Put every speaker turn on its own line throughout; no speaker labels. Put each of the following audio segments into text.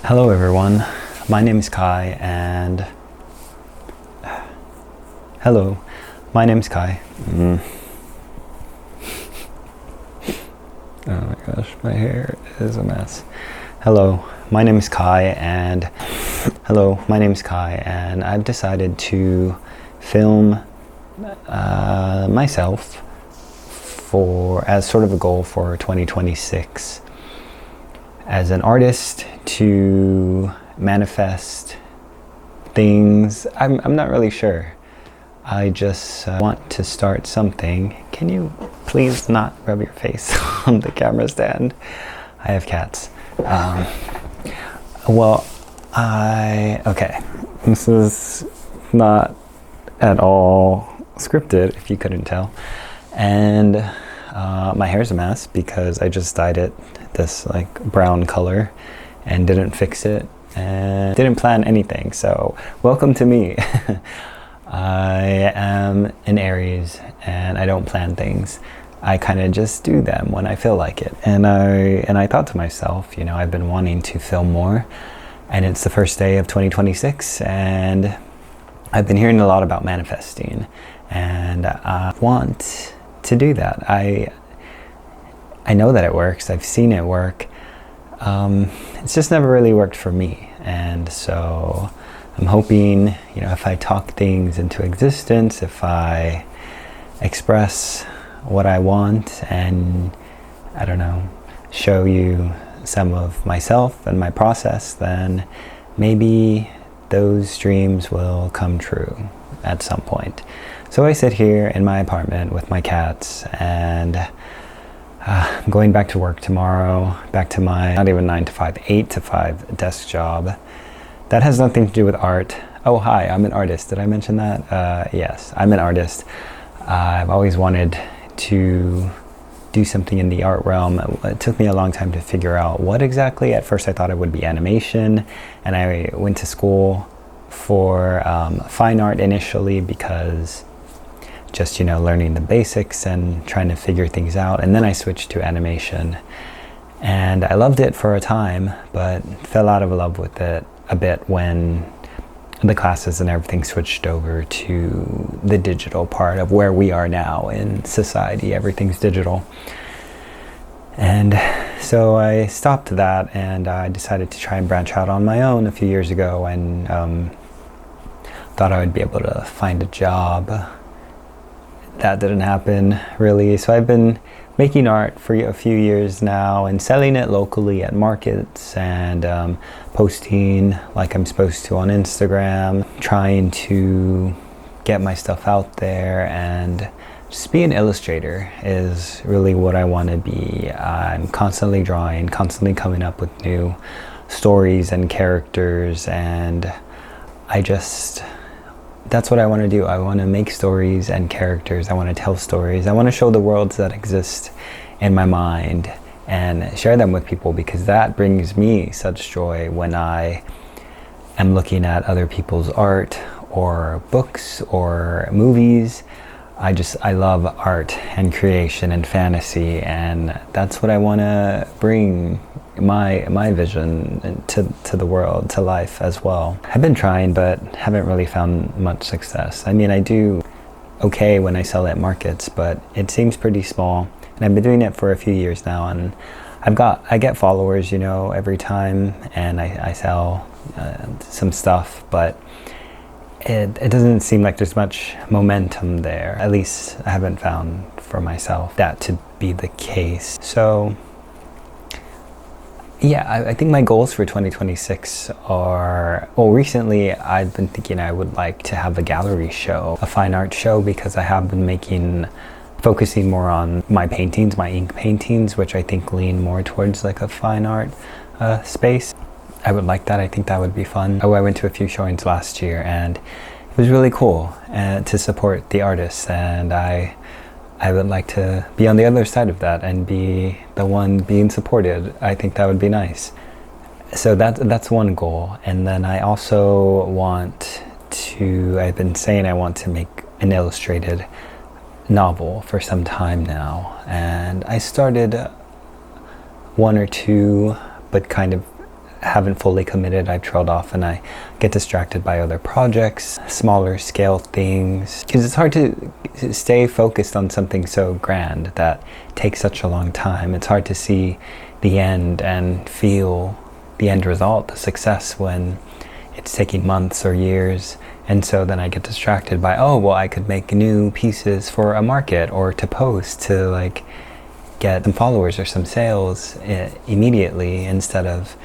Hello everyone, my name is Kai and hello, my name is Kai. Oh my gosh, my hair is a mess. Hello, my name is Kai and I've decided to film myself for as sort of a goal for 2026 as an artist to manifest things. I'm not really sure. I just want to start something. Can you please not rub your face on the camera stand? I have cats. Okay, this is not at all scripted, if you couldn't tell. And my hair's a mess because I just dyed it this like brown color and didn't fix it and didn't plan anything. So welcome to me. I am an Aries and I don't plan things. I kind of just do them when I feel like it. And I thought to myself, you know, I've been wanting to film more and it's the first day of 2026 and I've been hearing a lot about manifesting and I want to do that. I know that it works. I've seen it work. It's just never really worked for me. And so I'm hoping, you know, if I talk things into existence, if I express what I want and, I don't know, show you some of myself and my process, then maybe those dreams will come true at some point. So I sit here in my apartment with my cats and I'm going back to work tomorrow, back to my, not even 9 to 5, 8 to 5 desk job. That has nothing to do with art. Oh, hi, I'm an artist. Did I mention that? Yes, I'm an artist. I've always wanted to do something in the art realm. It took me a long time to figure out what exactly. At first I thought it would be animation, and I went to school for fine art initially because just, you know, learning the basics and trying to figure things out. And then I switched to animation and I loved it for a time, but fell out of love with it a bit when the classes and everything switched over to the digital part of where we are now in society. Everything's digital. And so I stopped that and I decided to try and branch out on my own a few years ago and thought I would be able to find a job. That didn't happen really. So I've been making art for a few years now and selling it locally at markets and posting like I'm supposed to on Instagram, trying to get my stuff out there and just be an illustrator is really what I want to be. I'm constantly drawing, constantly coming up with new stories and characters, and that's what I want to do. I want to make stories and characters. I want to tell stories. I want to show the worlds that exist in my mind and share them with people, because that brings me such joy when I am looking at other people's art or books or movies. I love art and creation and fantasy, and that's what I want to bring my vision to the world, to life as well. I've been trying, but haven't really found much success. I mean, I do okay when I sell at markets, but it seems pretty small. And I've been doing it for a few years now, and I get followers, you know, every time, and I sell some stuff, but it doesn't seem like there's much momentum there. At least I haven't found for myself that to be the case. So yeah, I think my goals for 2026 are, well, recently I've been thinking I would like to have a gallery show, a fine art show, because I have been focusing more on my paintings, my ink paintings, which I think lean more towards like a fine art space. I would like that. I think that would be fun. Oh, I went to a few showings last year and it was really cool to support the artists, and I would like to be on the other side of that and be the one being supported. I think that would be nice. So that's one goal. And then I also I've been saying I want to make an illustrated novel for some time now, and I started one or two, but kind of haven't fully committed, I've trailed off and I get distracted by other projects, smaller scale things. Because it's hard to stay focused on something so grand that takes such a long time. It's hard to see the end and feel the end result, the success, when it's taking months or years. And so then I get distracted by, oh, well, I could make new pieces for a market or to post to like get some followers or some sales immediately, instead of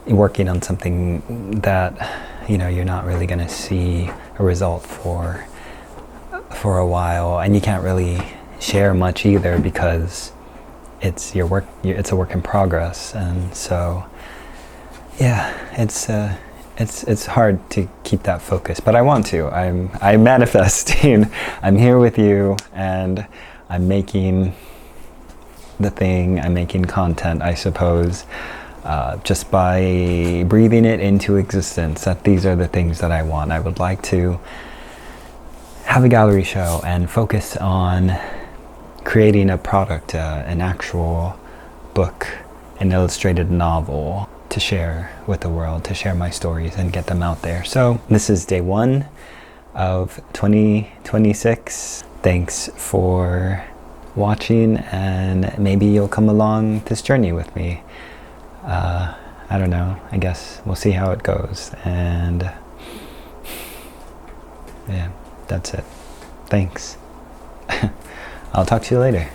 working on something that, you know, you're not really going to see a result for a while, and you can't really share much either because it's your work. It's a work in progress, and so yeah, it's hard to keep that focus. But I want to. I'm manifesting. I'm here with you, and I'm making the thing. I'm making content, I suppose. Just by breathing it into existence, that these are the things that I want. I would like to have a gallery show and focus on creating a product, an actual book, an illustrated novel to share with the world, to share my stories and get them out there. So this is day 1 of 2026. Thanks for watching, and maybe you'll come along this journey with me. I don't know, I guess we'll see how it goes, and yeah, that's it. Thanks. I'll talk to you later.